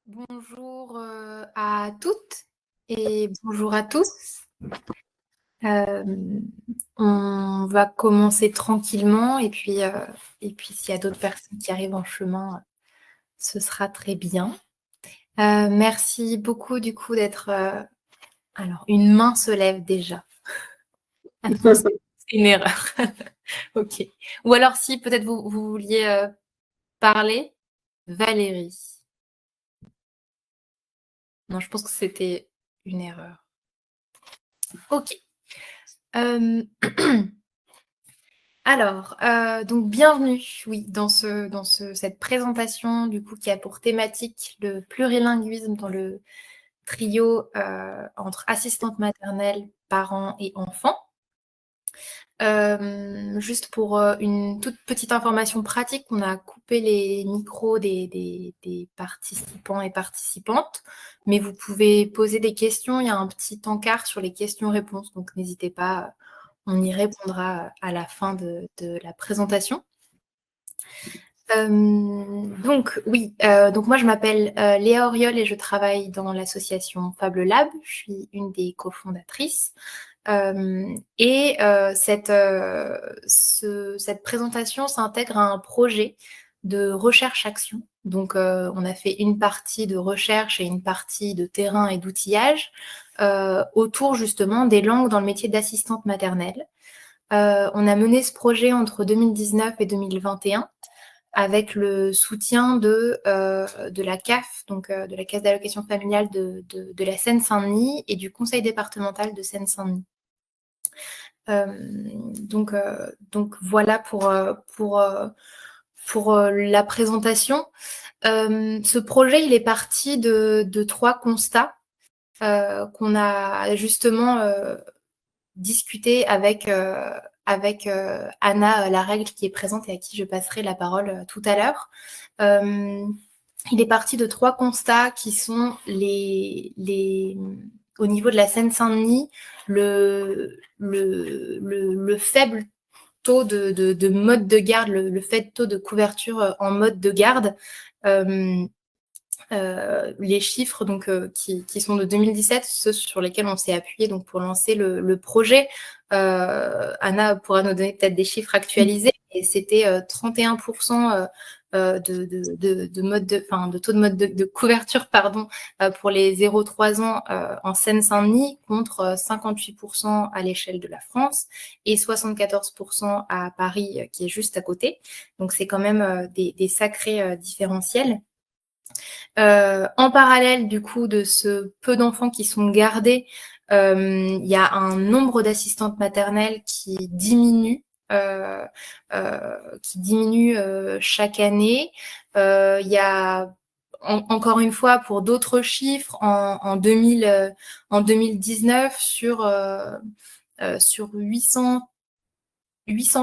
Bonjour à toutes et bonjour à tous. Euh, on va commencer tranquillement et puis s'il y a d'autres personnes qui arrivent en chemin, ce sera très bien. Merci beaucoup du coup d'être... alors, une main se lève déjà. Ah non, c'est une erreur. Ok. Ou alors si peut-être vous vouliez parler, Valérie. Non, je pense que c'était une erreur. Ok. Euh, Alors, donc bienvenue, oui, dans cette présentation du coup qui a pour thématique le plurilinguisme dans le trio entre assistante maternelle, parents et enfants. Juste pour une toute petite information pratique, on a coupé les micros des participants et participantes, mais vous pouvez poser des questions. Il y a un petit encart sur les questions-réponses, donc n'hésitez pas, on y répondra à la fin de la présentation. Donc oui, donc moi je m'appelle Léa Auriol et je travaille dans l'association Fable Lab. Je suis une des cofondatrices. Cette présentation s'intègre à un projet de recherche-action. Donc on a fait une partie de recherche et une partie de terrain et d'outillage autour justement des langues dans le métier d'assistante maternelle. On a mené ce projet entre 2019 et 2021 avec le soutien de la CAF, donc de la Caisse d'allocation familiale de la Seine-Saint-Denis et du Conseil départemental de Seine-Saint-Denis. Donc voilà pour la présentation. Ce projet, il est parti de 3 constats qu'on a justement discuté avec Anna Larègle qui est présente et à qui je passerai la parole tout à l'heure. Il est parti de 3 constats qui sont au niveau de la Seine-Saint-Denis, le faible taux de mode de garde, le faible taux de couverture en mode de garde. Les chiffres donc, qui sont de 2017, ceux sur lesquels on s'est appuyé donc, pour lancer le projet. Anna pourra nous donner peut-être des chiffres actualisés. Et c'était 31% de taux de mode de couverture pour les 0-3 ans en Seine-Saint-Denis contre 58% à l'échelle de la France et 74% à Paris qui est juste à côté. Donc c'est quand même des sacrés différentiels. En parallèle du coup de ce peu d'enfants qui sont gardés, il y a un nombre d'assistantes maternelles qui diminue chaque année. Il y a encore une fois pour d'autres chiffres en 2019 sur 800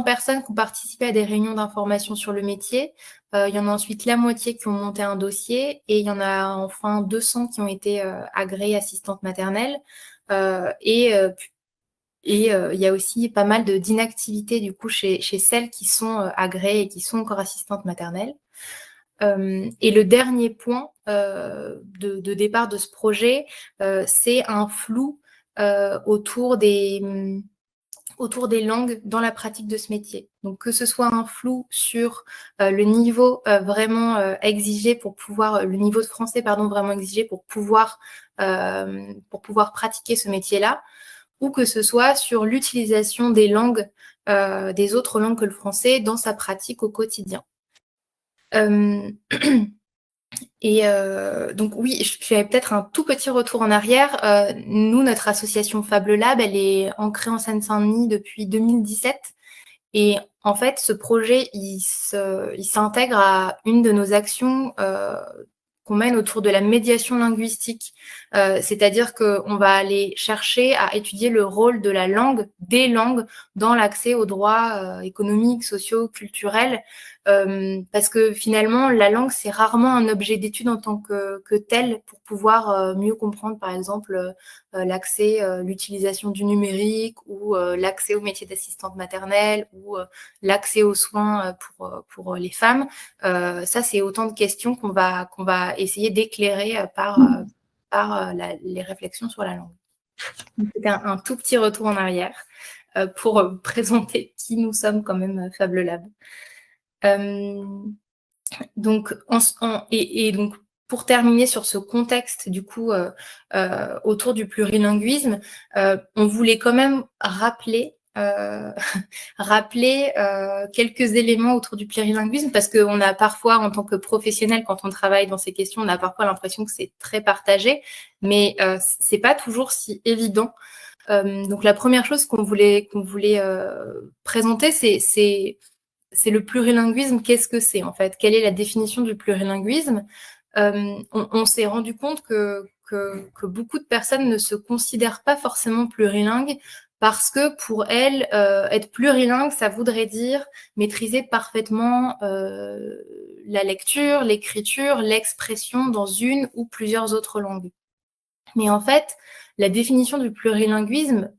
personnes qui ont participé à des réunions d'information sur le métier. Il y en a ensuite la moitié qui ont monté un dossier et il y en a enfin 200 qui ont été agréées assistantes maternelles. Il y a aussi pas mal d'inactivité du coup chez celles qui sont agréées et qui sont encore assistantes maternelles. Et le dernier point de départ de ce projet, c'est un flou autour des langues dans la pratique de ce métier. Donc que ce soit un flou sur le niveau vraiment exigé pour pouvoir, le niveau de français vraiment exigé pour pouvoir pratiquer ce métier-là, ou que ce soit sur l'utilisation des langues, des autres langues que le français dans sa pratique au quotidien. Et donc oui, je fais peut-être un tout petit retour en arrière. Nous, notre association Fable Lab, elle est ancrée en Seine-Saint-Denis depuis 2017. Et en fait, ce projet, il s'intègre à une de nos actions qu'on mène autour de la médiation linguistique C'est-à-dire qu'on va aller chercher à étudier le rôle de la langue, des langues, dans l'accès aux droits économiques, sociaux, culturels, parce que finalement, la langue, c'est rarement un objet d'étude en tant que tel pour pouvoir mieux comprendre, par exemple, l'accès, l'utilisation du numérique ou l'accès au métier d'assistante maternelle ou l'accès aux soins pour les femmes. Ça, c'est autant de questions qu'on va essayer d'éclairer par les réflexions sur la langue. C'était un tout petit retour en arrière pour présenter qui nous sommes quand même, Fab Lab. Donc, donc, pour terminer sur ce contexte, du coup, autour du plurilinguisme, on voulait quand même rappeler quelques éléments autour du plurilinguisme, parce qu'on a parfois, en tant que professionnel, quand on travaille dans ces questions, on a parfois l'impression que c'est très partagé, mais c'est pas toujours si évident. Donc, la première chose qu'on voulait présenter, c'est le plurilinguisme. Qu'est-ce que c'est, en fait? Quelle est la définition du plurilinguisme? On s'est rendu compte que beaucoup de personnes ne se considèrent pas forcément plurilingues parce que pour elles, être plurilingue, ça voudrait dire maîtriser parfaitement la lecture, l'écriture, l'expression dans une ou plusieurs autres langues. Mais en fait, la définition du plurilinguisme,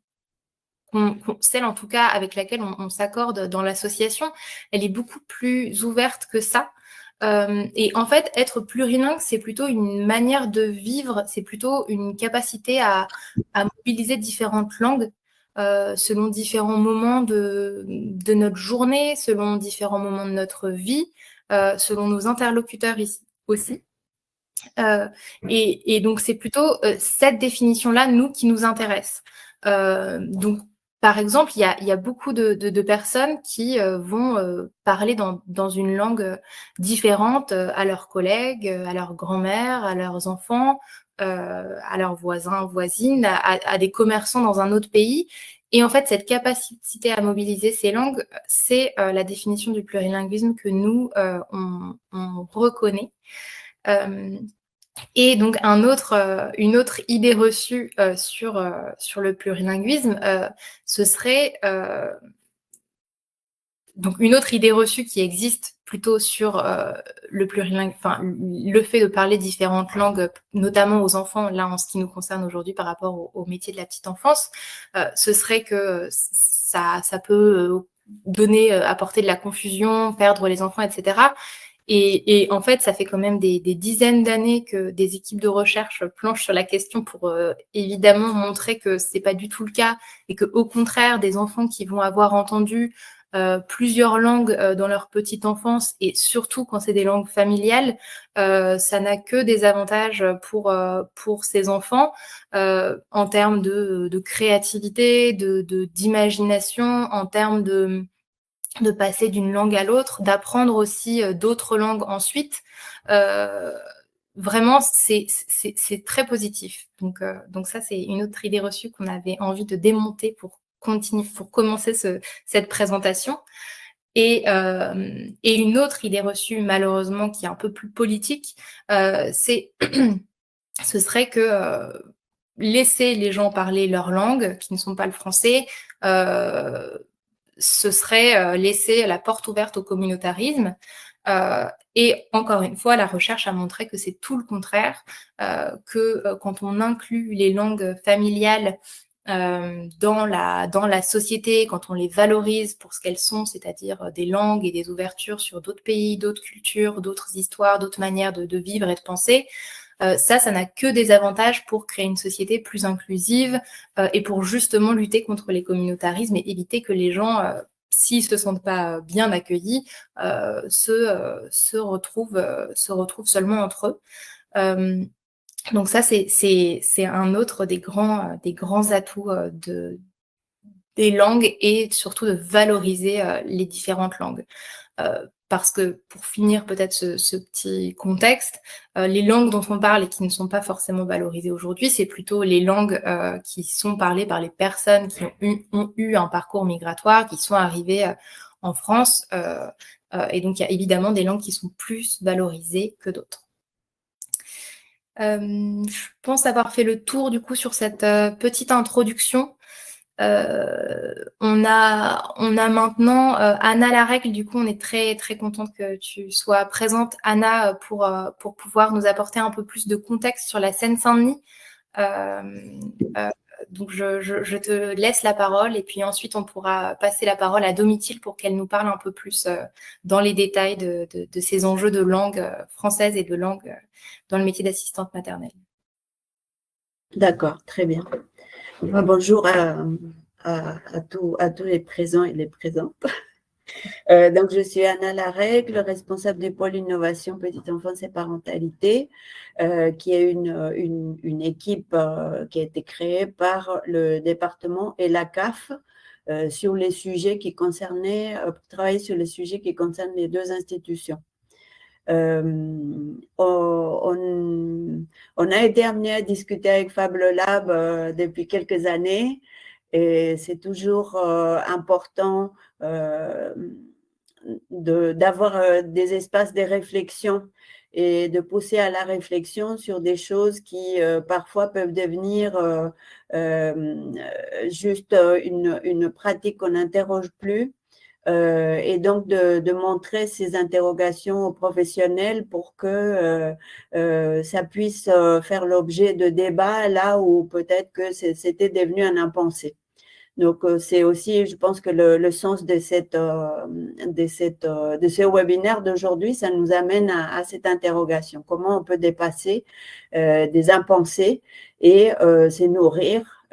celle en tout cas avec laquelle on s'accorde dans l'association, elle est beaucoup plus ouverte que ça. Et en fait, être plurilingue, c'est plutôt une manière de vivre, c'est plutôt une capacité à mobiliser différentes langues selon différents moments de notre journée, selon différents moments de notre vie, selon nos interlocuteurs ici aussi. Et donc, c'est plutôt cette définition-là, nous, qui nous intéresse. Donc, par exemple, il y a beaucoup de personnes qui vont parler dans une langue différente à leurs collègues, à leurs grands-mères, à leurs enfants, à leurs voisins, voisines, à des commerçants dans un autre pays. Et en fait, cette capacité à mobiliser ces langues, c'est la définition du plurilinguisme que nous, on reconnaît. Et donc une autre idée reçue sur le plurilinguisme, ce serait donc une autre idée reçue qui existe plutôt sur le plurilinguisme, enfin le fait de parler différentes langues, notamment aux enfants, là en ce qui nous concerne aujourd'hui par rapport au métier de la petite enfance, ce serait que ça peut apporter de la confusion, perdre les enfants, etc. Et en fait, ça fait quand même des dizaines d'années que des équipes de recherche planchent sur la question pour évidemment montrer que c'est pas du tout le cas et que au contraire, des enfants qui vont avoir entendu plusieurs langues dans leur petite enfance et surtout quand c'est des langues familiales, ça n'a que des avantages pour ces enfants en termes de créativité, d'imagination, en termes de passer d'une langue à l'autre, d'apprendre aussi d'autres langues ensuite. Vraiment, c'est très positif. Donc ça, c'est une autre idée reçue qu'on avait envie de démonter pour commencer cette présentation. Et une autre idée reçue, malheureusement, qui est un peu plus politique, ce serait que laisser les gens parler leur langue, qui ne sont pas le français, ce serait laisser la porte ouverte au communautarisme. Et encore une fois, la recherche a montré que c'est tout le contraire, que quand on inclut les langues familiales dans la société, quand on les valorise pour ce qu'elles sont, c'est-à-dire des langues et des ouvertures sur d'autres pays, d'autres cultures, d'autres histoires, d'autres manières de vivre et de penser, ça n'a que des avantages pour créer une société plus inclusive et pour justement lutter contre les communautarismes et éviter que les gens, s'ils ne se sentent pas bien accueillis, se retrouvent seulement entre eux. Donc ça, c'est un autre des grands atouts des langues et surtout de valoriser les différentes langues. Parce que pour finir peut-être ce petit contexte, les langues dont on parle et qui ne sont pas forcément valorisées aujourd'hui, c'est plutôt les langues qui sont parlées par les personnes qui ont eu un parcours migratoire, qui sont arrivées en France. Et donc, il y a évidemment des langues qui sont plus valorisées que d'autres. Je pense avoir fait le tour du coup sur cette petite introduction. On a maintenant Anna Larègle. Du coup, on est très très contente que tu sois présente, Anna, pour pouvoir nous apporter un peu plus de contexte sur la Seine-Saint-Denis. Donc, je te laisse la parole et puis ensuite, on pourra passer la parole à Domitille pour qu'elle nous parle un peu plus dans les détails de ces enjeux de langue française et de langue dans le métier d'assistante maternelle. D'accord, très bien. Bonjour à tous les présents et les présentes. Donc, je suis Anna Larègle, responsable du pôle innovation petite enfance et parentalité, qui est une équipe qui a été créée par le département et la CAF sur les sujets qui concernaient, travailler sur les sujets qui concernent les deux institutions. On a été amené à discuter avec FableLab depuis quelques années et c'est toujours important d'avoir des espaces de réflexion et de pousser à la réflexion sur des choses qui parfois peuvent devenir juste une pratique qu'on n'interroge plus. Et donc de montrer ces interrogations aux professionnels pour que ça puisse faire l'objet de débats là où peut-être que c'était devenu un impensé. Donc, c'est aussi, je pense que le sens de ce webinaire d'aujourd'hui, ça nous amène à cette interrogation. Comment on peut dépasser des impensés et se nourrir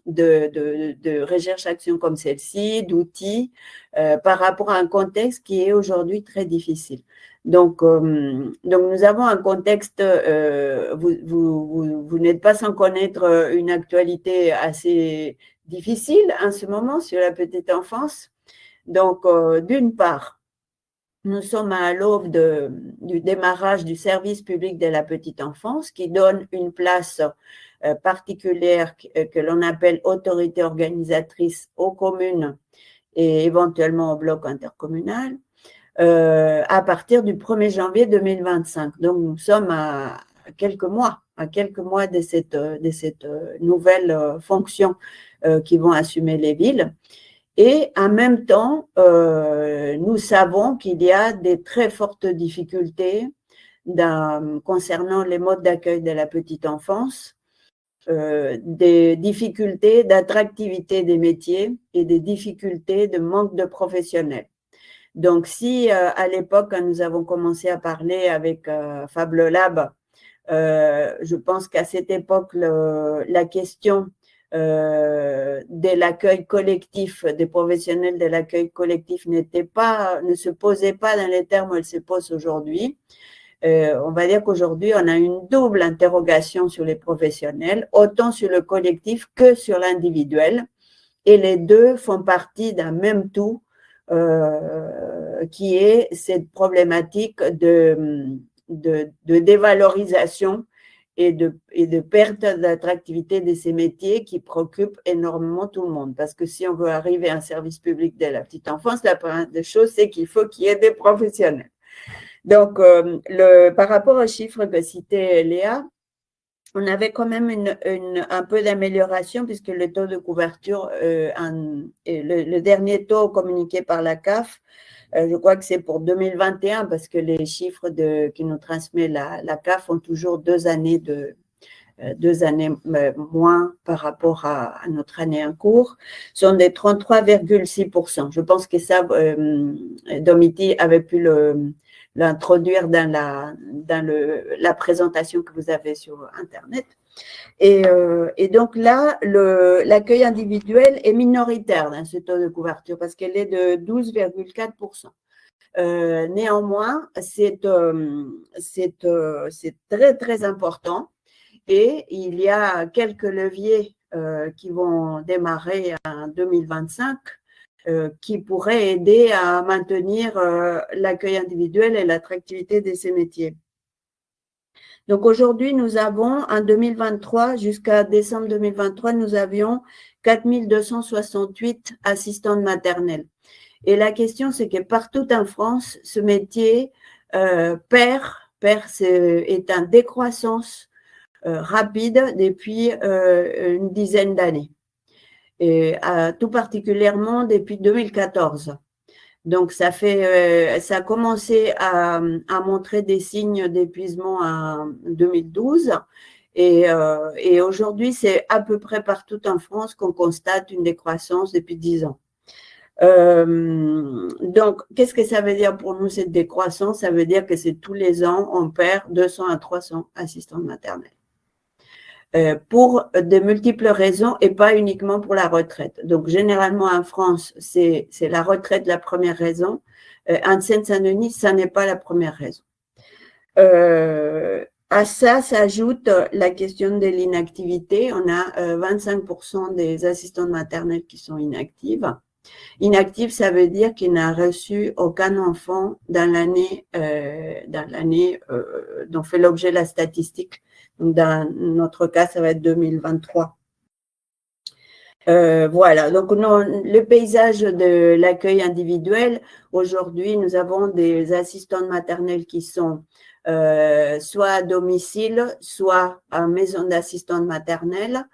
de recherche-action comme celle-ci, d'outils, par rapport à un contexte qui est aujourd'hui très difficile. Donc, nous avons un contexte, vous n'êtes pas sans connaître une actualité assez difficile en ce moment sur la petite enfance. Donc, d'une part, nous sommes à l'aube du démarrage du service public de la petite enfance qui donne une place particulière que l'on appelle autorité organisatrice aux communes et éventuellement au bloc intercommunal à partir du 1er janvier 2025. Donc, nous sommes à quelques mois de cette nouvelle fonction qui vont assumer les villes. Et en même temps, nous savons qu'il y a des très fortes difficultés concernant les modes d'accueil de la petite enfance, des difficultés d'attractivité des métiers et des difficultés de manque de professionnels. Donc, si à l'époque, quand nous avons commencé à parler avec FableLab, je pense qu'à cette époque, la question de l'accueil collectif, des professionnels de l'accueil collectif ne se posait pas dans les termes où elle se pose aujourd'hui. On va dire qu'aujourd'hui, on a une double interrogation sur les professionnels, autant sur le collectif que sur l'individuel. Et les deux font partie d'un même tout qui est cette problématique de dévalorisation et de perte d'attractivité de ces métiers qui préoccupent énormément tout le monde. Parce que si on veut arriver à un service public de la petite enfance, la première des choses, c'est qu'il faut qu'il y ait des professionnels. Donc, par rapport aux chiffres que citait Léa, on avait quand même un peu d'amélioration puisque le taux de couverture, le dernier taux communiqué par la CAF, je crois que c'est pour 2021 parce que les chiffres qui nous transmet la CAF ont toujours 2 années moins par rapport à notre année en cours, sont des 33,6%. Je pense que ça, Domiti avait pu l'introduire dans la présentation que vous avez sur Internet. Et donc là, l'accueil individuel est minoritaire dans ce taux de couverture parce qu'elle est de 12,4%. Néanmoins, c'est très, très important et il y a quelques leviers qui vont démarrer en 2025 qui pourraient aider à maintenir l'accueil individuel et l'attractivité de ces métiers. Donc aujourd'hui, nous avons en 2023, jusqu'à décembre 2023, nous avions 4268 assistantes maternelles. Et la question, c'est que partout en France, ce métier perd est en décroissance rapide depuis une dizaine d'années, et tout particulièrement depuis 2014. Donc, ça a commencé à montrer des signes d'épuisement en 2012. Et aujourd'hui, c'est à peu près partout en France qu'on constate une décroissance depuis 10 ans. Donc, qu'est-ce que ça veut dire pour nous, cette décroissance? Ça veut dire que c'est tous les ans, on perd 200 à 300 assistantes maternelles. Pour de multiples raisons et pas uniquement pour la retraite. Donc, généralement en France, c'est la retraite la première raison. En Seine-Saint-Denis, ça n'est pas la première raison. À ça s'ajoute la question de l'inactivité. On a 25% des assistantes maternelles qui sont inactives. Inactive, ça veut dire qu'il n'a reçu aucun enfant dans l'année dont fait l'objet la statistique. Donc, dans notre cas, ça va être 2023. Voilà, donc le paysage de l'accueil individuel, aujourd'hui, nous avons des assistantes maternelles qui sont soit à domicile, soit en maison d'assistante maternelle.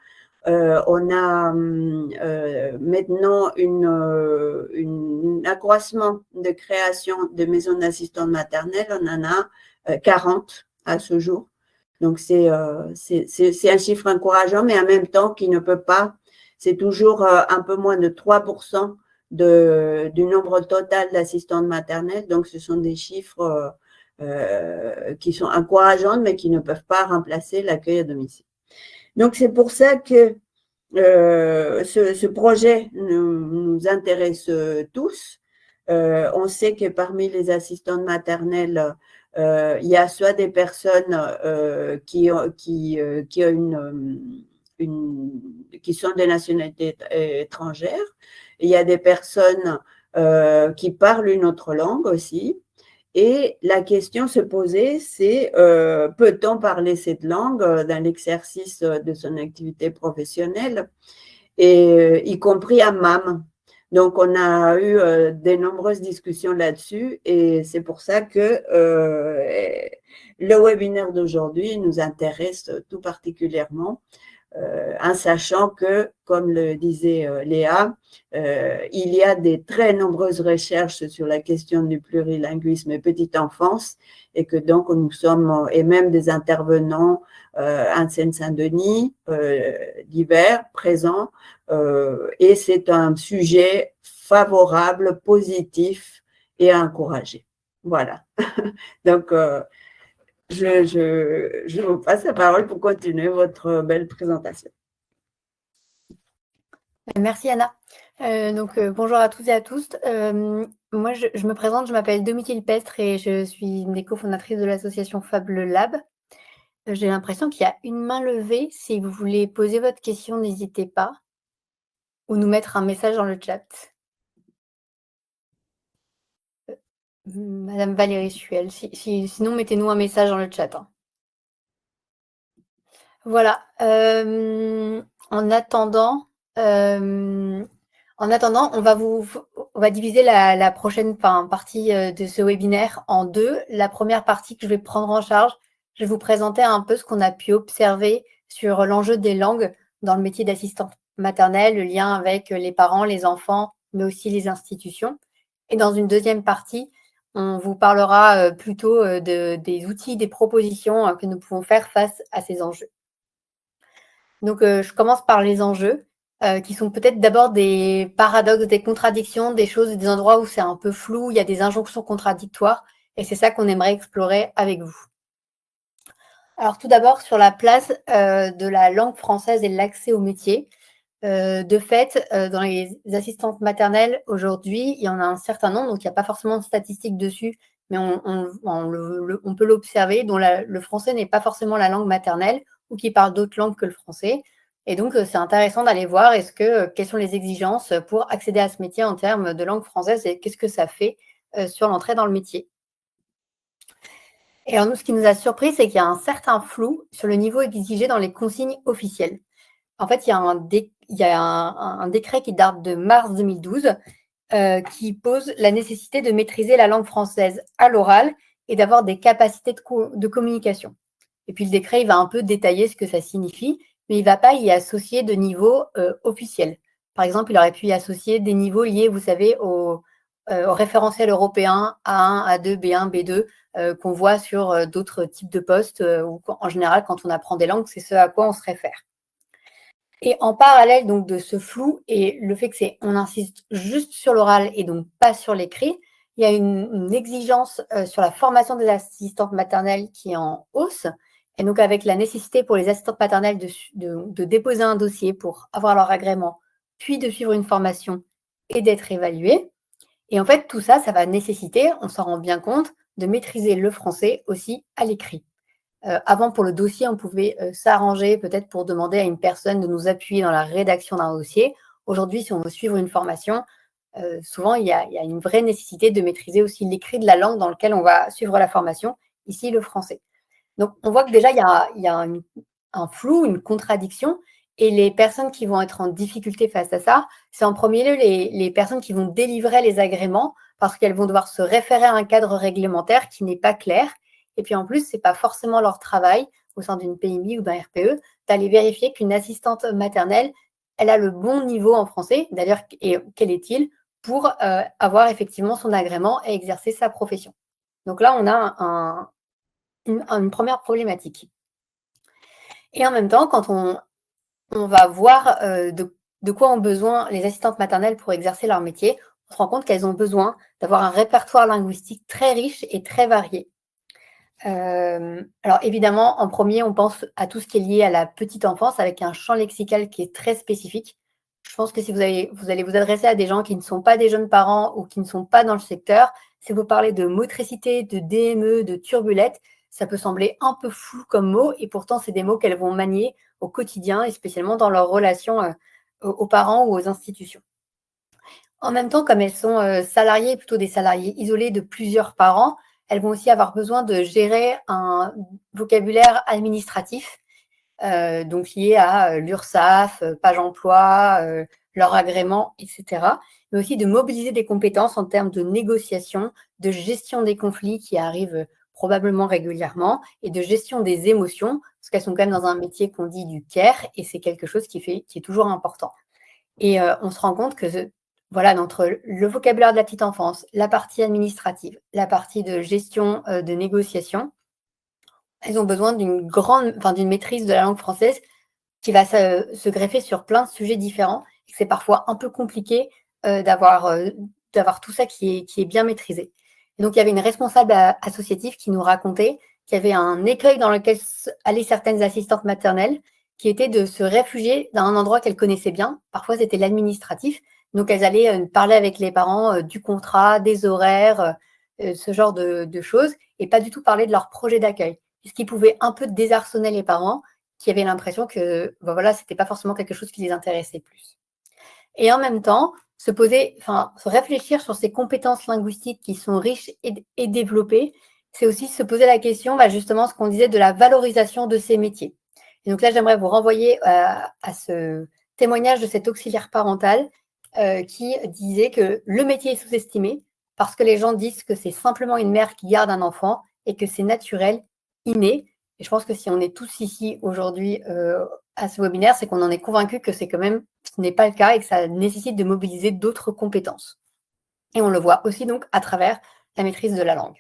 On a maintenant un accroissement de création de maisons d'assistante maternelle. On en a 40 à ce jour. Donc, c'est un chiffre encourageant, mais en même temps qui ne peut pas, c'est toujours un peu moins de 3% du nombre total d'assistantes maternelles. Donc, ce sont des chiffres qui sont encourageants, mais qui ne peuvent pas remplacer l'accueil à domicile. Donc, c'est pour ça que ce projet nous intéresse tous. On sait que parmi les assistantes maternelles, il y a soit des personnes qui sont de nationalité étrangère, il y a des personnes qui parlent une autre langue aussi. Et la question se posait, c'est peut-on parler cette langue dans l'exercice de son activité professionnelle, et y compris à MAM. Donc, on a eu de nombreuses discussions là-dessus, et c'est pour ça que le webinaire d'aujourd'hui nous intéresse tout particulièrement, en sachant que, comme le disait Léa, il y a des très nombreuses recherches sur la question du plurilinguisme et petite enfance, et que donc nous sommes, et même des intervenants en Seine-Saint-Denis, divers, présents, et c'est un sujet favorable, positif et à encourager. Voilà. Donc, je vous passe la parole pour continuer votre belle présentation. Merci Anna. Bonjour à toutes et à tous. Moi, je me présente, je m'appelle Domitille Pestre et je suis une des cofondatrices de l'association Fable Lab. J'ai l'impression qu'il y a une main levée. Si vous voulez poser votre question, n'hésitez pas. Ou nous mettre un message dans le chat. Madame Valérie Suel. Sinon, mettez-nous un message dans le chat. Hein. Voilà. En attendant, on va diviser la prochaine partie de ce webinaire en deux. La première partie que je vais prendre en charge, je vais vous présenter un peu ce qu'on a pu observer sur l'enjeu des langues dans le métier d'assistante maternelle, le lien avec les parents, les enfants, mais aussi les institutions. Et dans une deuxième partie, on vous parlera plutôt des outils, des propositions que nous pouvons faire face à ces enjeux. Donc, je commence par les enjeux, qui sont peut-être d'abord des paradoxes, des contradictions, des choses, des endroits où c'est un peu flou, il y a des injonctions contradictoires, et c'est ça qu'on aimerait explorer avec vous. Alors, tout d'abord, sur la place de la langue française et l'accès au métier. De fait, dans les assistantes maternelles, aujourd'hui, il y en a un certain nombre, donc il n'y a pas forcément de statistiques dessus, mais on peut l'observer, dont le français n'est pas forcément la langue maternelle, ou qui parlent d'autres langues que le français. Et donc, c'est intéressant d'aller voir quelles sont les exigences pour accéder à ce métier en termes de langue française et qu'est-ce que ça fait sur l'entrée dans le métier. Et alors, nous, ce qui nous a surpris, c'est qu'il y a un certain flou sur le niveau exigé dans les consignes officielles. En fait, il y a un décret qui date de mars 2012 qui pose la nécessité de maîtriser la langue française à l'oral et d'avoir des capacités de communication. Et puis le décret, il va un peu détailler ce que ça signifie, mais il ne va pas y associer de niveau officiel. Par exemple, il aurait pu y associer des niveaux liés, vous savez, au référentiel européen A1, A2, B1, B2, qu'on voit sur d'autres types de postes, ou en général, quand on apprend des langues, c'est ce à quoi on se réfère. Et en parallèle donc de ce flou et le fait on insiste juste sur l'oral et donc pas sur l'écrit, il y a une exigence sur la formation des assistantes maternelles qui est en hausse. Et donc avec la nécessité pour les assistantes maternelles de déposer un dossier pour avoir leur agrément, puis de suivre une formation et d'être évaluées. Et en fait, tout ça, ça va nécessiter, on s'en rend bien compte, de maîtriser le français aussi à l'écrit. Avant, pour le dossier, on pouvait s'arranger peut-être pour demander à une personne de nous appuyer dans la rédaction d'un dossier. Aujourd'hui, si on veut suivre une formation, souvent, il y a une vraie nécessité de maîtriser aussi l'écrit de la langue dans laquelle on va suivre la formation, ici le français. Donc, on voit que déjà, il y a un flou, une contradiction, et les personnes qui vont être en difficulté face à ça, c'est en premier lieu les personnes qui vont délivrer les agréments, parce qu'elles vont devoir se référer à un cadre réglementaire qui n'est pas clair. Et puis en plus, ce n'est pas forcément leur travail au sein d'une PMI ou d'un RPE d'aller vérifier qu'une assistante maternelle, elle a le bon niveau en français, d'ailleurs, et quel est-il, pour avoir effectivement son agrément et exercer sa profession. Donc là, on a une première problématique. Et en même temps, quand on va voir de quoi ont besoin les assistantes maternelles pour exercer leur métier, on se rend compte qu'elles ont besoin d'avoir un répertoire linguistique très riche et très varié. Alors évidemment, en premier, on pense à tout ce qui est lié à la petite enfance avec un champ lexical qui est très spécifique. Je pense que si vous allez vous adresser à des gens qui ne sont pas des jeunes parents ou qui ne sont pas dans le secteur, si vous parlez de motricité, de DME, de turbulette, ça peut sembler un peu flou comme mot, et pourtant, c'est des mots qu'elles vont manier au quotidien et spécialement dans leur relation aux parents ou aux institutions. En même temps, comme elles sont salariées, plutôt des salariés isolés de plusieurs parents, elles vont aussi avoir besoin de gérer un vocabulaire administratif, donc lié à l'URSSAF, Page emploi, leur agrément, etc. Mais aussi de mobiliser des compétences en termes de négociation, de gestion des conflits qui arrivent probablement régulièrement, et de gestion des émotions, parce qu'elles sont quand même dans un métier qu'on dit du care, et c'est quelque chose qui est toujours important. Et on se rend compte que voilà, entre le vocabulaire de la petite enfance, la partie administrative, la partie de gestion de négociation, elles ont besoin d'une maîtrise de la langue française qui va se greffer sur plein de sujets différents, et que c'est parfois un peu compliqué d'avoir tout ça qui est bien maîtrisé. Et donc, il y avait une responsable associative qui nous racontait qu'il y avait un écueil dans lequel allaient certaines assistantes maternelles, qui était de se réfugier dans un endroit qu'elles connaissaient bien. Parfois, c'était l'administratif. Donc, elles allaient parler avec les parents du contrat, des horaires, ce genre de choses, et pas du tout parler de leur projet d'accueil. Ce qui pouvait un peu désarçonner les parents, qui avaient l'impression que voilà, c'était pas forcément quelque chose qui les intéressait plus. Et en même temps, se réfléchir sur ces compétences linguistiques qui sont riches et développées, c'est aussi se poser la question, justement, ce qu'on disait de la valorisation de ces métiers. Et donc là, j'aimerais vous renvoyer à ce témoignage de cet auxiliaire parental qui disait que le métier est sous-estimé parce que les gens disent que c'est simplement une mère qui garde un enfant et que c'est naturel, inné. Et je pense que si on est tous ici aujourd'hui à ce webinaire, c'est qu'on en est convaincu que ce n'est pas le cas et que ça nécessite de mobiliser d'autres compétences. Et on le voit aussi donc à travers la maîtrise de la langue.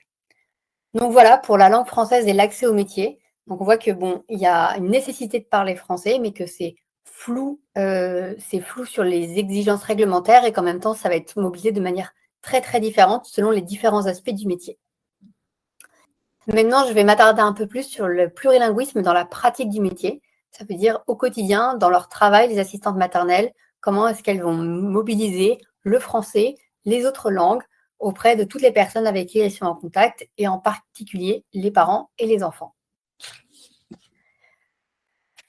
Donc voilà pour la langue française et l'accès au métier. Donc on voit que il y a une nécessité de parler français, mais que c'est flou sur les exigences réglementaires et qu'en même temps, ça va être mobilisé de manière très très différente selon les différents aspects du métier. Maintenant, je vais m'attarder un peu plus sur le plurilinguisme dans la pratique du métier. Ça veut dire au quotidien, dans leur travail, les assistantes maternelles, comment est-ce qu'elles vont mobiliser le français, les autres langues auprès de toutes les personnes avec qui elles sont en contact, et en particulier les parents et les enfants.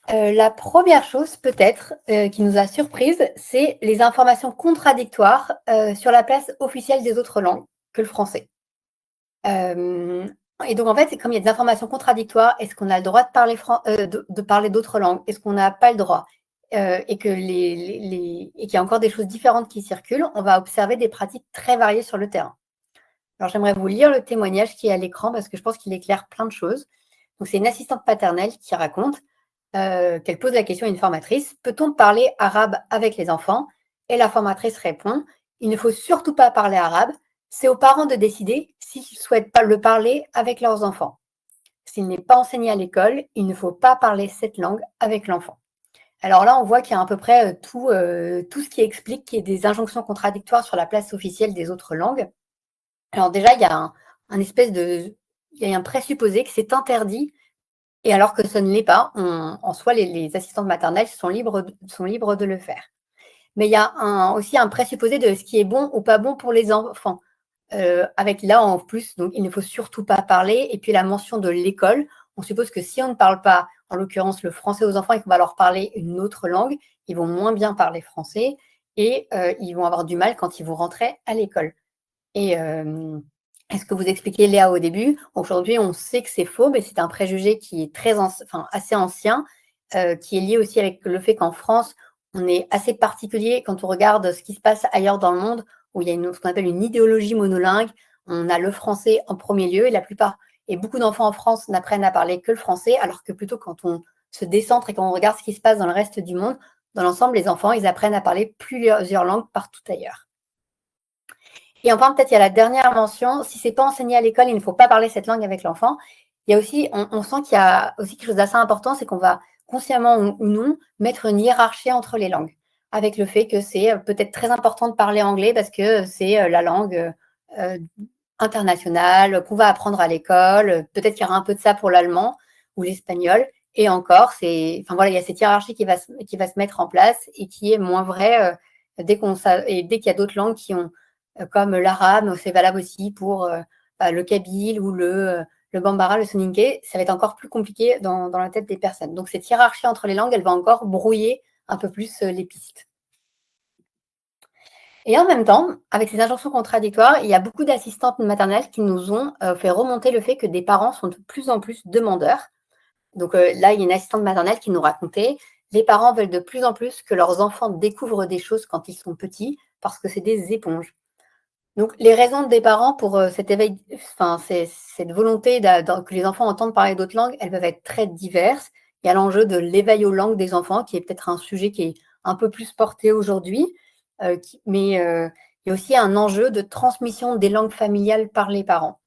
La première chose peut-être qui nous a surprise, c'est les informations contradictoires sur la place officielle des autres langues que le français. Et donc, en fait, comme il y a des informations contradictoires, est-ce qu'on a le droit de parler d'autres langues? Est-ce qu'on n'a pas le droit? Et qu'il y a encore des choses différentes qui circulent, on va observer des pratiques très variées sur le terrain. Alors, j'aimerais vous lire le témoignage qui est à l'écran parce que je pense qu'il éclaire plein de choses. Donc, c'est une assistante maternelle qui raconte qu'elle pose la question à une formatrice: peut-on parler arabe avec les enfants? Et la formatrice répond: il ne faut surtout pas parler arabe, c'est aux parents de décider s'ils souhaitent pas le parler avec leurs enfants. S'il n'est pas enseigné à l'école, il ne faut pas parler cette langue avec l'enfant. Alors là, on voit qu'il y a à peu près tout ce qui explique qu'il y a des injonctions contradictoires sur la place officielle des autres langues. Alors déjà, il y a il y a un présupposé que c'est interdit, et alors que ce ne l'est pas. En soi, les assistantes maternelles sont libres de le faire. Mais il y a aussi un présupposé de ce qui est bon ou pas bon pour les enfants. Avec là, en plus, donc, il ne faut surtout pas parler. Et puis la mention de l'école, on suppose que si on ne parle pas, en l'occurrence le français aux enfants, et qu'on va leur parler une autre langue, ils vont moins bien parler français et ils vont avoir du mal quand ils vont rentrer à l'école. Et ce que vous expliquiez, Léa, au début, aujourd'hui, on sait que c'est faux, mais c'est un préjugé qui est assez ancien, qui est lié aussi avec le fait qu'en France, on est assez particulier quand on regarde ce qui se passe ailleurs dans le monde, où il y a ce qu'on appelle une idéologie monolingue. On a le français en premier lieu, et beaucoup d'enfants en France n'apprennent à parler que le français, alors que plutôt quand on se décentre et quand on regarde ce qui se passe dans le reste du monde, dans l'ensemble, les enfants, ils apprennent à parler plusieurs langues partout ailleurs. Et enfin, peut-être il y a la dernière mention: si c'est pas enseigné à l'école, il ne faut pas parler cette langue avec l'enfant. Il y a aussi, on sent qu'il y a aussi quelque chose d'assez important, c'est qu'on va consciemment ou non mettre une hiérarchie entre les langues, avec le fait que c'est peut-être très important de parler anglais parce que c'est la langue internationale qu'on va apprendre à l'école. Peut-être qu'il y aura un peu de ça pour l'allemand ou l'espagnol. Et encore, il y a cette hiérarchie qui va se mettre en place et qui est moins vraie dès qu'il y a d'autres langues qui ont comme l'arabe, c'est valable aussi pour le kabyle ou le bambara, le soninké. Ça va être encore plus compliqué dans la tête des personnes. Donc, cette hiérarchie entre les langues, elle va encore brouiller un peu plus les pistes. Et en même temps, avec ces injonctions contradictoires, il y a beaucoup d'assistantes maternelles qui nous ont fait remonter le fait que des parents sont de plus en plus demandeurs. Donc là, il y a une assistante maternelle qui nous racontait: les parents veulent de plus en plus que leurs enfants découvrent des choses quand ils sont petits parce que c'est des éponges. Donc, les raisons des parents pour cet éveil, cette volonté que les enfants entendent parler d'autres langues, elles peuvent être très diverses. Il y a l'enjeu de l'éveil aux langues des enfants, qui est peut-être un sujet qui est un peu plus porté aujourd'hui, mais il y a aussi un enjeu de transmission des langues familiales par les parents.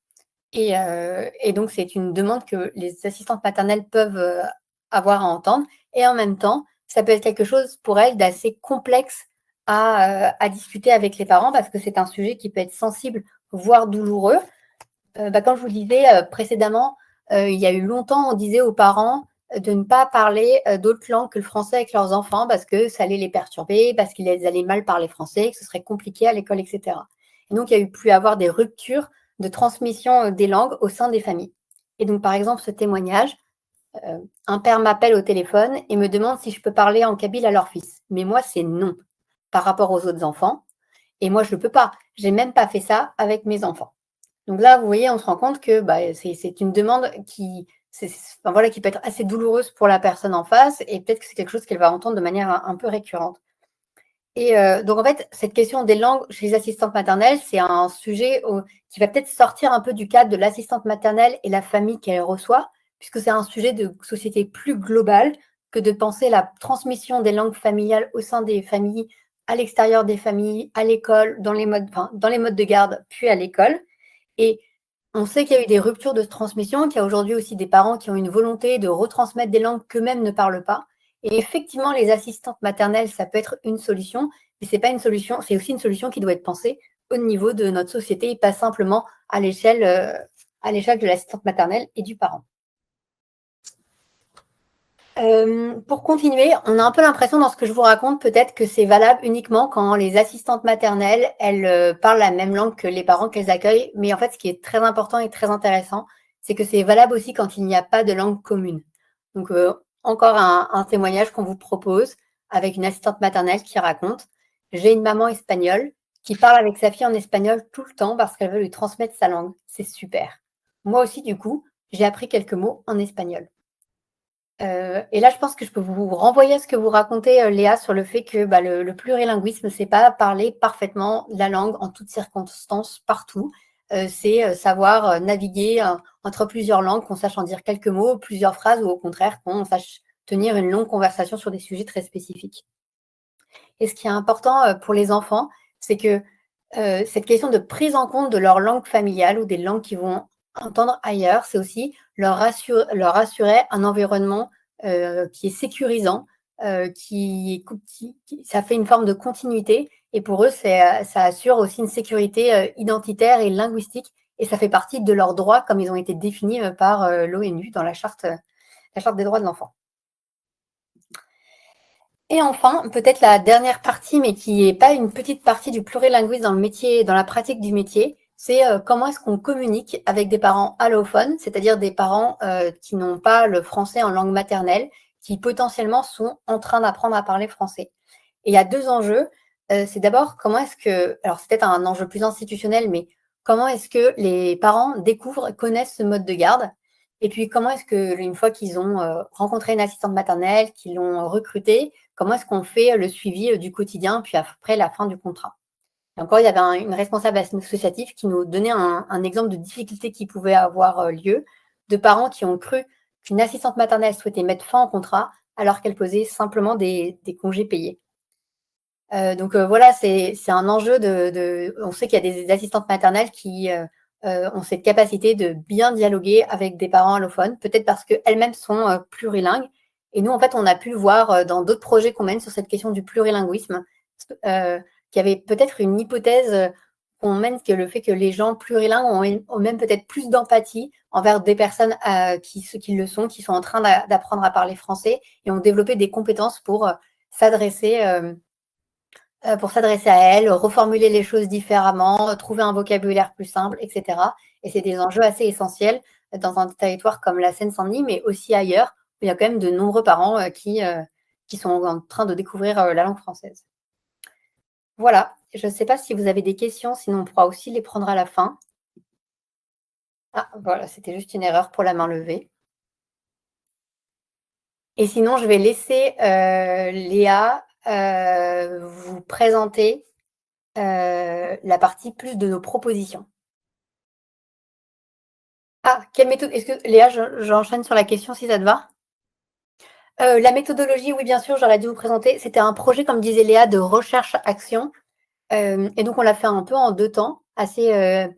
Et donc, c'est une demande que les assistantes maternelles peuvent avoir à entendre. Et en même temps, ça peut être quelque chose pour elles d'assez complexe à discuter avec les parents parce que c'est un sujet qui peut être sensible, voire douloureux. Comme je vous le disais précédemment, il y a eu longtemps, on disait aux parents de ne pas parler d'autres langues que le français avec leurs enfants parce que ça allait les perturber, parce qu'ils allaient mal parler français, que ce serait compliqué à l'école, etc. Et donc, il y a eu pu avoir des ruptures de transmission des langues au sein des familles. Et donc, par exemple, ce témoignage: un père m'appelle au téléphone et me demande si je peux parler en kabyle à leur fils. Mais moi, c'est non par rapport aux autres enfants. Et moi, je ne peux pas. Je n'ai même pas fait ça avec mes enfants. Donc là, vous voyez, on se rend compte que c'est une demande qui peut être assez douloureuse pour la personne en face, et peut-être que c'est quelque chose qu'elle va entendre de manière un peu récurrente. Et donc, en fait, cette question des langues chez les assistantes maternelles, c'est un sujet qui va peut-être sortir un peu du cadre de l'assistante maternelle et la famille qu'elle reçoit, puisque c'est un sujet de société plus global que de penser la transmission des langues familiales au sein des familles, à l'extérieur des familles, à l'école, dans les modes de garde, puis à l'école. Et on sait qu'il y a eu des ruptures de transmission, qu'il y a aujourd'hui aussi des parents qui ont une volonté de retransmettre des langues qu'eux-mêmes ne parlent pas. Et effectivement, les assistantes maternelles, ça peut être une solution, mais c'est pas une solution, c'est aussi une solution qui doit être pensée au niveau de notre société et pas simplement à l'échelle de l'assistante maternelle et du parent. Pour continuer, on a un peu l'impression dans ce que je vous raconte peut-être que c'est valable uniquement quand les assistantes maternelles, elles parlent la même langue que les parents qu'elles accueillent. Mais en fait, ce qui est très important et très intéressant, c'est que c'est valable aussi quand il n'y a pas de langue commune. Donc, encore un témoignage qu'on vous propose avec une assistante maternelle qui raconte: j'ai une maman espagnole qui parle avec sa fille en espagnol tout le temps parce qu'elle veut lui transmettre sa langue. C'est super. Moi aussi, du coup, j'ai appris quelques mots en espagnol. Et là, je pense que je peux vous renvoyer à ce que vous racontez, Léa, sur le fait que le plurilinguisme, c'est pas parler parfaitement la langue en toutes circonstances, partout. c'est savoir naviguer entre plusieurs langues, qu'on sache en dire quelques mots, plusieurs phrases, ou au contraire, qu'on sache tenir une longue conversation sur des sujets très spécifiques. Et ce qui est important pour les enfants, c'est que cette question de prise en compte de leur langue familiale ou des langues qu'ils vont entendre ailleurs, c'est aussi leur assurer un environnement qui est sécurisant, ça fait une forme de continuité, et pour eux, ça assure aussi une sécurité identitaire et linguistique, et ça fait partie de leurs droits comme ils ont été définis par l'ONU dans la charte des droits de l'enfant. Et enfin, peut-être la dernière partie, mais qui n'est pas une petite partie du plurilinguisme dans le métier, dans la pratique du métier, c'est comment est-ce qu'on communique avec des parents allophones, c'est-à-dire des parents qui n'ont pas le français en langue maternelle, qui potentiellement sont en train d'apprendre à parler français. Et il y a deux enjeux. C'est d'abord comment est-ce que, alors c'est peut-être un enjeu plus institutionnel, mais comment est-ce que les parents découvrent, connaissent ce mode de garde? Et puis comment est-ce que, une fois qu'ils ont rencontré une assistante maternelle, qu'ils l'ont recrutée, comment est-ce qu'on fait le suivi du quotidien, puis après la fin du contrat? Et encore, il y avait une responsable associative qui nous donnait un exemple de difficulté qui pouvait avoir lieu, de parents qui ont cru qu'une assistante maternelle souhaitait mettre fin au contrat alors qu'elle posait simplement des congés payés. Donc voilà, c'est un enjeu on sait qu'il y a des assistantes maternelles qui ont cette capacité de bien dialoguer avec des parents allophones, peut-être parce qu'elles-mêmes sont plurilingues. Et nous, en fait, on a pu le voir dans d'autres projets qu'on mène sur cette question du plurilinguisme, qu'il y avait peut-être une hypothèse qu'on mène, que le fait que les gens plurilingues ont même peut-être plus d'empathie envers des personnes qui le sont, qui sont en train d'apprendre à parler français, et ont développé des compétences pour s'adresser à elles, reformuler les choses différemment, trouver un vocabulaire plus simple, etc. Et c'est des enjeux assez essentiels dans un territoire comme la Seine-Saint-Denis, mais aussi ailleurs, où il y a quand même de nombreux parents qui sont en train de découvrir la langue française. Voilà, je ne sais pas si vous avez des questions, sinon on pourra aussi les prendre à la fin. Ah, voilà, c'était juste une erreur pour la main levée. Et sinon, je vais laisser Léa vous présenter la partie plus de nos propositions. Ah, quelle méthode? Est-ce que, Léa, j'enchaîne sur la question si ça te va? La méthodologie, oui, bien sûr, j'aurais dû vous présenter. C'était un projet, comme disait Léa, de recherche-action. Et donc, on l'a fait un peu en 2 temps, assez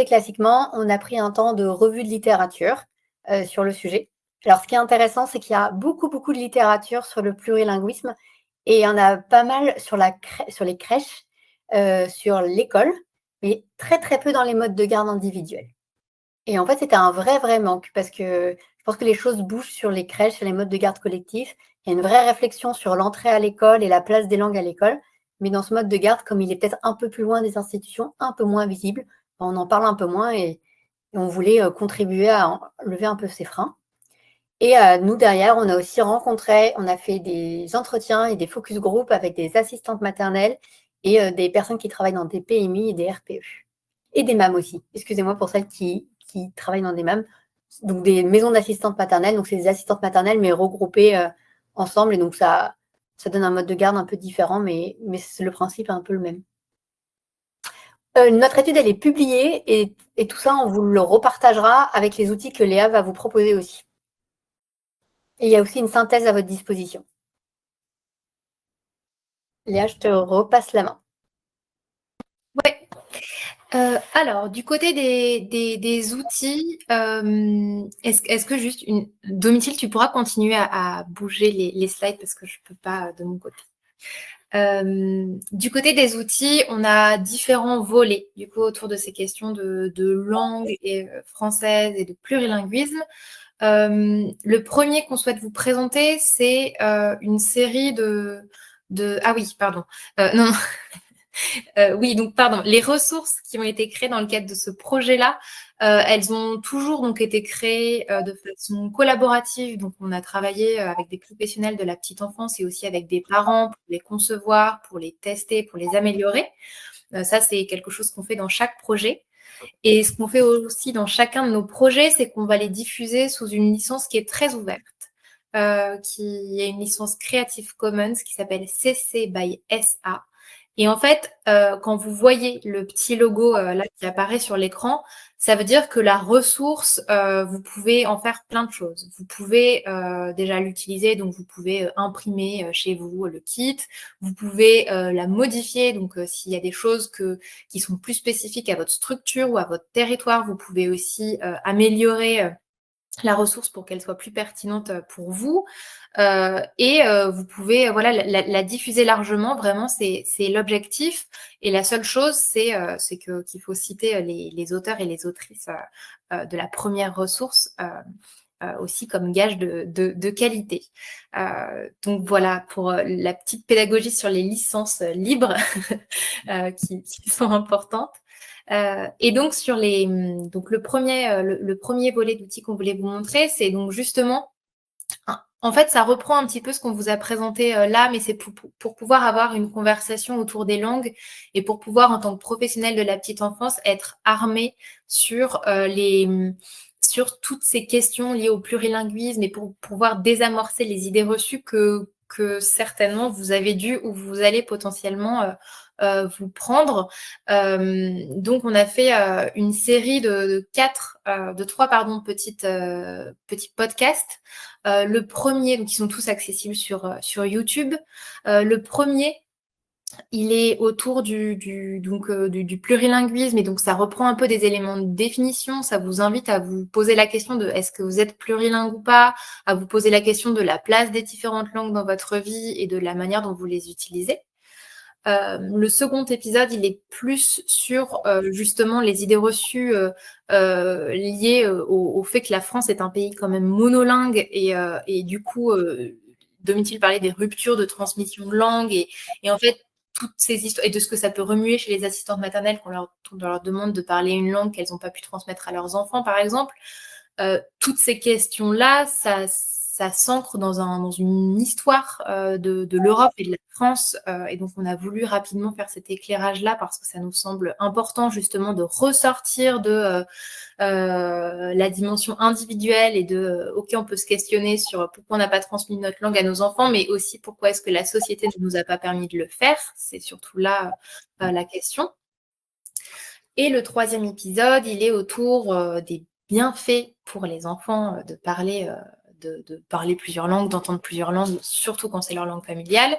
classiquement. On a pris un temps de revue de littérature sur le sujet. Alors, ce qui est intéressant, c'est qu'il y a beaucoup, beaucoup de littérature sur le plurilinguisme, et il y en a pas mal sur les crèches, sur l'école, mais très, très peu dans les modes de garde individuels. Et en fait, c'était un vrai, vrai manque, parce que je pense que les choses bougent sur les crèches, sur les modes de garde collectifs. Il y a une vraie réflexion sur l'entrée à l'école et la place des langues à l'école. Mais dans ce mode de garde, comme il est peut-être un peu plus loin des institutions, un peu moins visible, on en parle un peu moins, et on voulait contribuer à lever un peu ces freins. Et nous, derrière, on a aussi on a fait des entretiens et des focus group avec des assistantes maternelles et des personnes qui travaillent dans des PMI et des RPE. Et des MAM aussi. Excusez-moi pour celles qui travaillent dans des MAM. Donc, des maisons d'assistantes maternelles. Donc, c'est des assistantes maternelles, mais regroupées ensemble. Et donc, ça donne un mode de garde un peu différent, mais le principe est un peu le même. Notre étude, elle est publiée, et tout ça, on vous le repartagera avec les outils que Léa va vous proposer aussi. Et il y a aussi une synthèse à votre disposition. Léa, je te repasse la main. Ouais. Alors, du côté des outils, est-ce que juste Domitil, tu pourras continuer à bouger les slides, parce que je ne peux pas de mon côté. Du côté des outils, on a différents volets du coup autour de ces questions de langue et française et de plurilinguisme. Le premier qu'on souhaite vous présenter, c'est une série ah oui, pardon. Non. Oui, donc pardon. Les ressources qui ont été créées dans le cadre de ce projet-là, elles ont toujours donc été créées de façon collaborative. Donc, on a travaillé avec des professionnels de la petite enfance et aussi avec des parents pour les concevoir, pour les tester, pour les améliorer. Ça, c'est quelque chose qu'on fait dans chaque projet. Et ce qu'on fait aussi dans chacun de nos projets, c'est qu'on va les diffuser sous une licence qui est très ouverte, qui est une licence Creative Commons qui s'appelle CC by SA. Et en fait, quand vous voyez le petit logo là qui apparaît sur l'écran, ça veut dire que la ressource, vous pouvez en faire plein de choses. Vous pouvez déjà l'utiliser, donc vous pouvez imprimer chez vous le kit. Vous pouvez la modifier, donc s'il y a des choses qui sont plus spécifiques à votre structure ou à votre territoire, vous pouvez aussi améliorer la ressource pour qu'elle soit plus pertinente pour vous. Vous pouvez la diffuser largement, vraiment, c'est l'objectif. Et la seule chose, c'est qu'il faut citer les auteurs et les autrices de la première ressource aussi comme gage de qualité. Donc voilà pour la petite pédagogie sur les licences libres qui sont importantes. Et donc le premier volet d'outils qu'on voulait vous montrer, c'est donc justement, en fait, ça reprend un petit peu ce qu'on vous a présenté là, mais c'est pour pouvoir avoir une conversation autour des langues et pour pouvoir, en tant que professionnel de la petite enfance, être armé sur toutes ces questions liées au plurilinguisme et pour pouvoir désamorcer les idées reçues que certainement vous avez dû ou vous allez potentiellement vous prendre. Donc, on a fait une série de trois petits podcasts. Le premier, donc ils sont tous accessibles sur YouTube. Le premier, il est autour du plurilinguisme et donc ça reprend un peu des éléments de définition. Ça vous invite à vous poser la question de est-ce que vous êtes plurilingue ou pas, à vous poser la question de la place des différentes langues dans votre vie et de la manière dont vous les utilisez. Le second épisode, il est plus sur justement les idées reçues liées au fait que la France est un pays quand même monolingue et du coup, Domitil parlait des ruptures de transmission de langue et en fait, toutes ces histoires et de ce que ça peut remuer chez les assistantes maternelles quand on leur demande de parler une langue qu'elles n'ont pas pu transmettre à leurs enfants, par exemple. Toutes ces questions-là, ça s'ancre dans une histoire de l'Europe et de la France. Et donc, on a voulu rapidement faire cet éclairage-là parce que ça nous semble important justement de ressortir de la dimension individuelle et de OK, on peut se questionner sur pourquoi on n'a pas transmis notre langue à nos enfants, mais aussi pourquoi est-ce que la société ne nous a pas permis de le faire. C'est surtout là la question. Et le troisième épisode, il est autour des bienfaits pour les enfants de parler plusieurs langues, d'entendre plusieurs langues, surtout quand c'est leur langue familiale,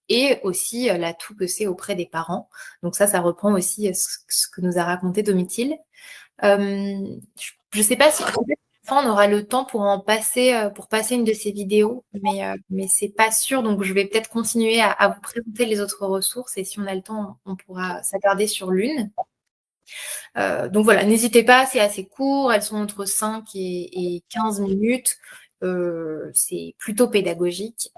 et aussi l'atout que c'est auprès des parents. Donc ça reprend aussi ce que nous a raconté Domitil. Je ne sais pas si on aura le temps pour passer une de ces vidéos, mais c'est pas sûr, donc je vais peut-être continuer à vous présenter les autres ressources, et si on a le temps, on pourra s'attarder sur l'une. Donc voilà, n'hésitez pas, c'est assez court, elles sont entre 5 et 15 minutes. C'est plutôt pédagogique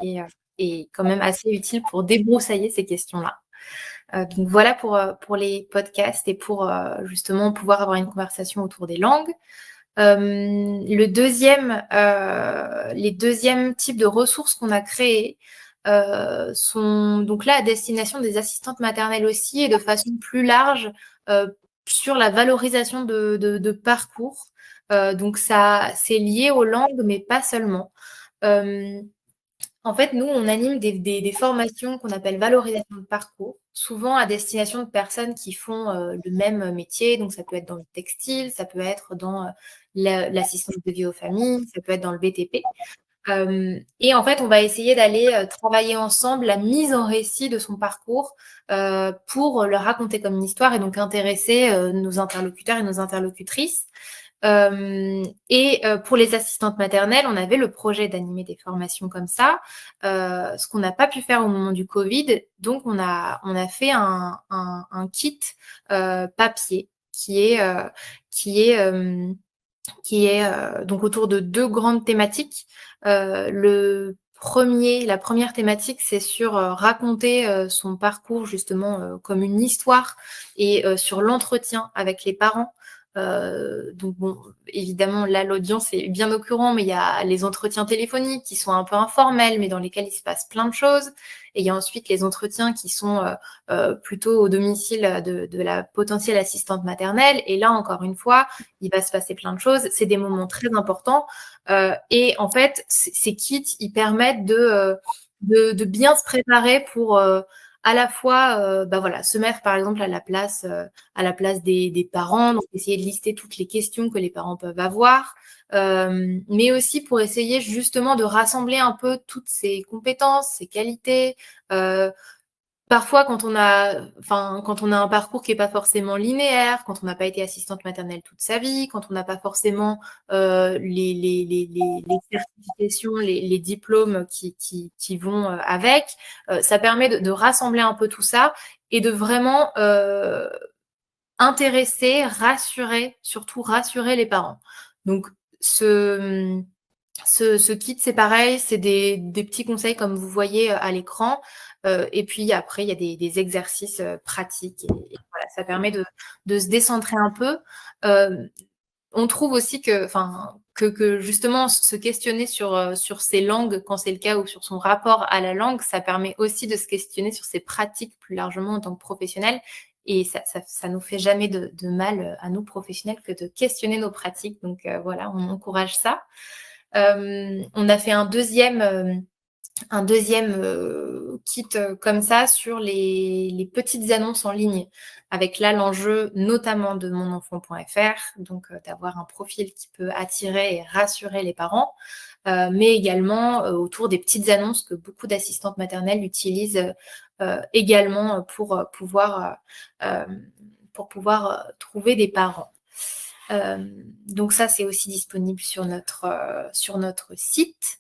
et quand même assez utile pour débroussailler ces questions-là. Donc voilà pour les podcasts et pour justement pouvoir avoir une conversation autour des langues. Les deuxièmes types de ressources qu'on a créés sont donc là à destination des assistantes maternelles aussi et de façon plus large sur la valorisation de parcours. Donc ça, c'est lié aux langues, mais pas seulement. En fait, nous, on anime des formations qu'on appelle valorisation de parcours, souvent à destination de personnes qui font le même métier. Donc, ça peut être dans le textile, ça peut être dans l'assistance de vie aux familles, ça peut être dans le BTP. Et en fait, on va essayer d'aller travailler ensemble la mise en récit de son parcours pour le raconter comme une histoire et donc intéresser nos interlocuteurs et nos interlocutrices. Pour les assistantes maternelles, on avait le projet d'animer des formations comme ça, ce qu'on n'a pas pu faire au moment du Covid. Donc, on a fait un kit papier qui est donc autour de 2 grandes thématiques. La première thématique, c'est sur raconter son parcours justement comme une histoire et sur l'entretien avec les parents. Donc bon, évidemment, là, l'audience est bien au courant, mais il y a les entretiens téléphoniques qui sont un peu informels, mais dans lesquels il se passe plein de choses. Et il y a ensuite les entretiens qui sont plutôt au domicile de la potentielle assistante maternelle. Et là, encore une fois, il va se passer plein de choses. C'est des moments très importants. Et en fait, ces kits, ils permettent de bien se préparer pour à la fois se mettre par exemple à la place des parents, donc essayer de lister toutes les questions que les parents peuvent avoir, mais aussi pour essayer justement de rassembler un peu toutes ces compétences, ces qualités. Parfois, quand on a un parcours qui n'est pas forcément linéaire, quand on n'a pas été assistante maternelle toute sa vie, quand on n'a pas forcément les certifications, les diplômes qui vont avec, ça permet de rassembler un peu tout ça et de vraiment intéresser, rassurer, surtout rassurer les parents. Donc, ce kit, c'est pareil, c'est des petits conseils comme vous voyez à l'écran. Et puis après, il y a des exercices pratiques. Et voilà, ça permet de se décentrer un peu. On trouve aussi que justement se questionner sur ses langues, quand c'est le cas, ou sur son rapport à la langue, ça permet aussi de se questionner sur ses pratiques plus largement en tant que professionnel. Et ça nous fait jamais de mal à nous professionnels que de questionner nos pratiques. Donc voilà, on encourage ça. On a fait un deuxième kit comme ça sur les petites annonces en ligne, avec là l'enjeu notamment de monenfant.fr, donc d'avoir un profil qui peut attirer et rassurer les parents, mais également autour des petites annonces que beaucoup d'assistantes maternelles utilisent également pour pouvoir trouver des parents. Donc ça, c'est aussi disponible sur notre site.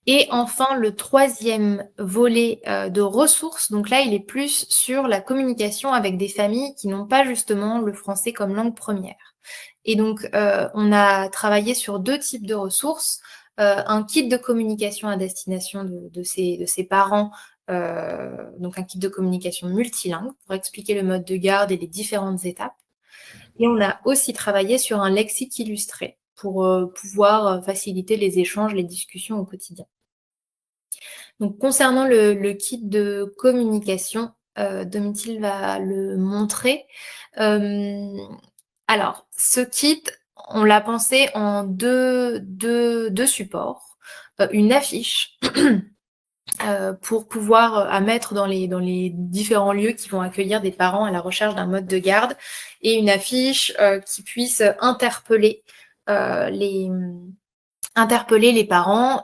Et enfin, le troisième volet de ressources, donc là, il est plus sur la communication avec des familles qui n'ont pas justement le français comme langue première. Et donc, on a travaillé sur 2 types de ressources. Un kit de communication à destination de ces parents, donc un kit de communication multilingue pour expliquer le mode de garde et les différentes étapes. Et on a aussi travaillé sur un lexique illustré pour pouvoir faciliter les échanges, les discussions au quotidien. Donc, concernant le kit de communication, Domitil va le montrer. Alors, ce kit, on l'a pensé en deux supports. Une affiche pour pouvoir à mettre dans les différents lieux qui vont accueillir des parents à la recherche d'un mode de garde, et une affiche qui puisse interpeller les parents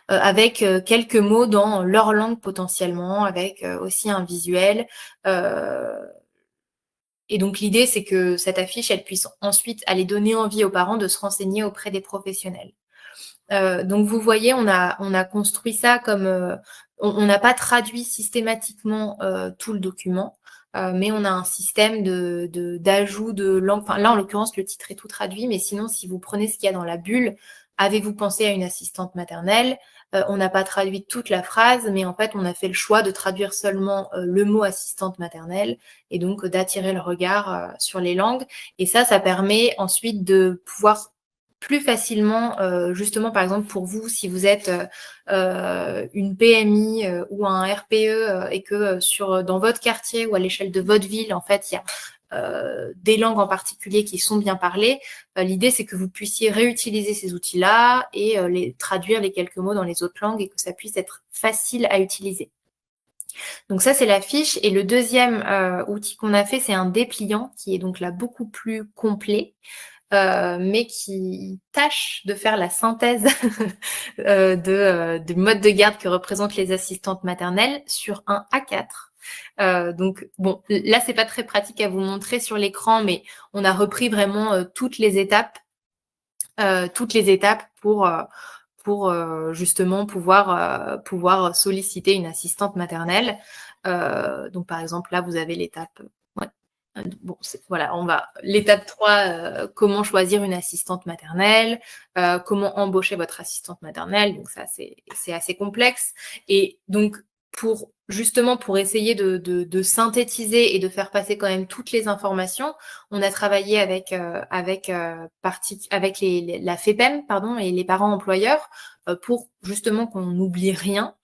avec quelques mots dans leur langue potentiellement, avec aussi un visuel. Et donc l'idée, c'est que cette affiche, elle puisse ensuite aller donner envie aux parents de se renseigner auprès des professionnels. Donc vous voyez, on a construit ça comme on n'a pas traduit systématiquement tout le document, mais on a un système d'ajout de langue. Enfin, là, en l'occurrence, le titre est tout traduit, mais sinon, si vous prenez ce qu'il y a dans la bulle, avez-vous pensé à une assistante maternelle? On n'a pas traduit toute la phrase, mais en fait, on a fait le choix de traduire seulement le mot assistante maternelle, et donc d'attirer le regard sur les langues. Et ça permet ensuite de pouvoir plus facilement, justement, par exemple, pour vous, si vous êtes une PMI ou un RPE et que dans votre quartier ou à l'échelle de votre ville, en fait, il y a des langues en particulier qui sont bien parlées, l'idée, c'est que vous puissiez réutiliser ces outils-là et traduire les quelques mots dans les autres langues et que ça puisse être facile à utiliser. Donc ça, c'est la fiche. Et le deuxième outil qu'on a fait, c'est un dépliant qui est donc là beaucoup plus complet, mais qui tâche de faire la synthèse du mode de garde que représentent les assistantes maternelles sur un A4. Donc bon, là c'est pas très pratique à vous montrer sur l'écran, mais on a repris vraiment toutes les étapes pour justement pouvoir solliciter une assistante maternelle. Donc par exemple là vous avez l'étape. Bon, voilà, l'étape 3, comment choisir une assistante maternelle, comment embaucher votre assistante maternelle. Donc ça, c'est assez complexe. Et donc, pour essayer de synthétiser et de faire passer quand même toutes les informations, on a travaillé avec la FEPEM, et les parents employeurs pour justement qu'on n'oublie rien.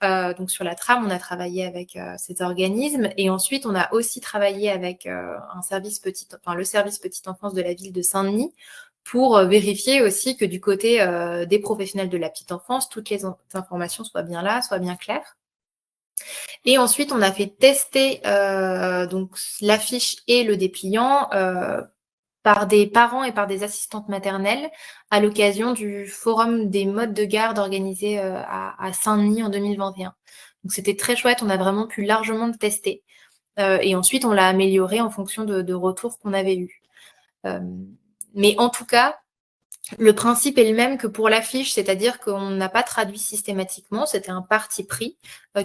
Donc sur la trame, on a travaillé avec cet organisme, et ensuite on a aussi travaillé avec le service petite enfance de la ville de Saint-Denis pour vérifier aussi que du côté des professionnels de la petite enfance, toutes les informations soient bien là, soient bien claires. Et ensuite, on a fait tester donc l'affiche et le dépliant par des parents et par des assistantes maternelles à l'occasion du forum des modes de garde organisé à Saint-Denis en 2021. Donc c'était très chouette, on a vraiment pu largement le tester. Et ensuite, on l'a amélioré en fonction de retours qu'on avait eus. Mais en tout cas, le principe est le même que pour l'affiche, c'est-à-dire qu'on n'a pas traduit systématiquement, c'était un parti pris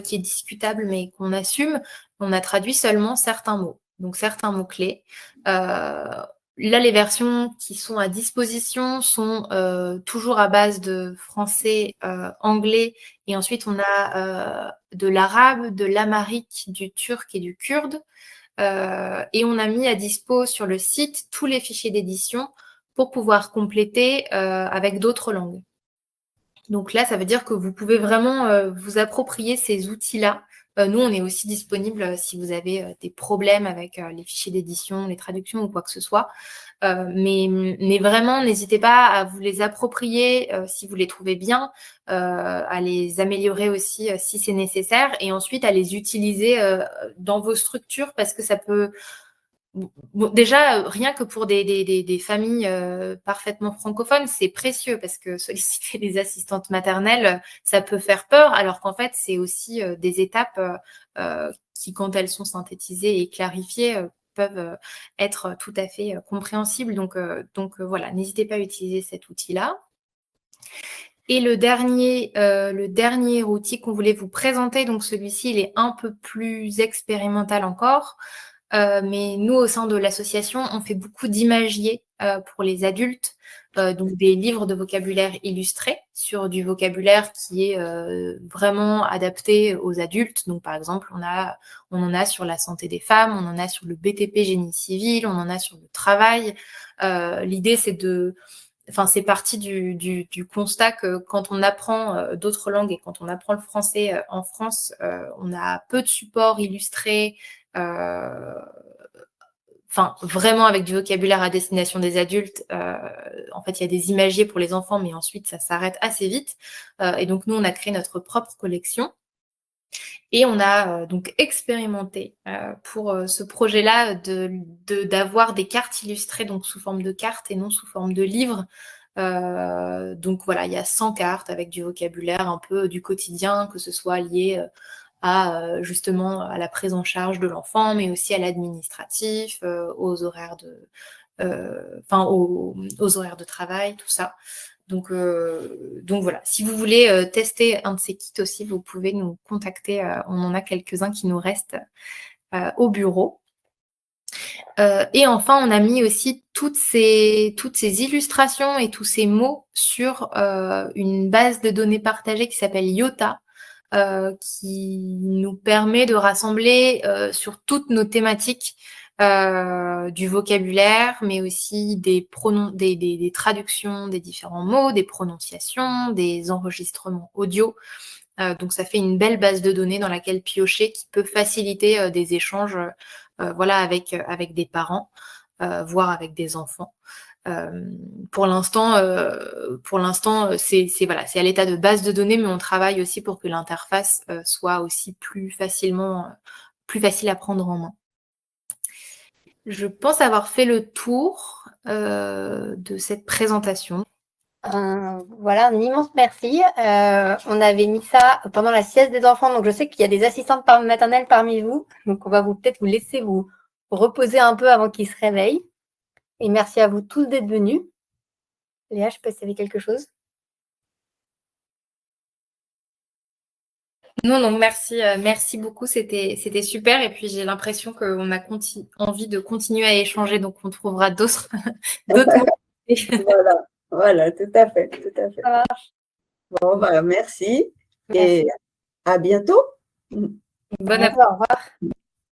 qui est discutable mais qu'on assume. On a traduit seulement certains mots, donc certains mots-clés. Là, les versions qui sont à disposition sont toujours à base de français, anglais, et ensuite on a de l'arabe, de l'amharique, du turc et du kurde. Et on a mis à dispo sur le site tous les fichiers d'édition pour pouvoir compléter avec d'autres langues. Donc là, ça veut dire que vous pouvez vraiment vous approprier ces outils-là. Nous, on est aussi disponible si vous avez des problèmes avec les fichiers d'édition, les traductions ou quoi que ce soit. Mais vraiment, n'hésitez pas à vous les approprier si vous les trouvez bien, à les améliorer aussi si c'est nécessaire, et ensuite à les utiliser dans vos structures, parce que ça peut... Bon, déjà, rien que pour des familles parfaitement francophones, c'est précieux, parce que solliciter les assistantes maternelles, ça peut faire peur, alors qu'en fait, c'est aussi des étapes qui, quand elles sont synthétisées et clarifiées, peuvent être tout à fait compréhensibles. Donc voilà, n'hésitez pas à utiliser cet outil-là. Et le dernier outil qu'on voulait vous présenter, donc celui-ci, il est un peu plus expérimental encore. Mais nous, au sein de l'association, on fait beaucoup d'imagiers pour les adultes, donc des livres de vocabulaire illustrés sur du vocabulaire qui est vraiment adapté aux adultes. Donc, par exemple, on en a sur la santé des femmes, on en a sur le BTP génie civil, on en a sur le travail. L'idée, c'est parti du constat que quand on apprend d'autres langues et quand on apprend le français en France, on a peu de supports illustrés, vraiment avec du vocabulaire à destination des adultes. En fait, il y a des imagiers pour les enfants, mais ensuite, ça s'arrête assez vite. Et donc, nous, on a créé notre propre collection. Et on a donc expérimenté pour ce projet-là d'avoir des cartes illustrées, donc sous forme de cartes et non sous forme de livres. Donc voilà, il y a 100 cartes avec du vocabulaire un peu du quotidien, que ce soit lié justement à la prise en charge de l'enfant, mais aussi à l'administratif, aux horaires aux horaires de travail, tout ça. Donc voilà, si vous voulez tester un de ces kits aussi, vous pouvez nous contacter. On en a quelques-uns qui nous restent au bureau. Et enfin, on a mis aussi toutes ces illustrations et tous ces mots sur une base de données partagée qui s'appelle Yota, qui nous permet de rassembler sur toutes nos thématiques du vocabulaire, mais aussi des traductions des différents mots, des prononciations, des enregistrements audio. Donc ça fait une belle base de données dans laquelle piocher, qui peut faciliter des échanges avec des parents, voire avec des enfants. Pour l'instant, c'est à l'état de base de données, mais on travaille aussi pour que l'interface soit aussi plus facile à prendre en main. Je pense avoir fait le tour de cette présentation. Voilà, un immense merci. On avait mis ça pendant la sieste des enfants, donc je sais qu'il y a des assistantes maternelles parmi vous, donc on va peut-être vous laisser vous reposer un peu avant qu'ils se réveillent. Et merci à vous tous d'être venus. Léa, je sais pas si tu avais quelque chose. Non, merci beaucoup, c'était super, et puis j'ai l'impression qu'on a envie de continuer à échanger, donc on trouvera d'autres Voilà, tout à fait. Ça marche. Bon, merci et à bientôt. Bon après-midi. Au revoir.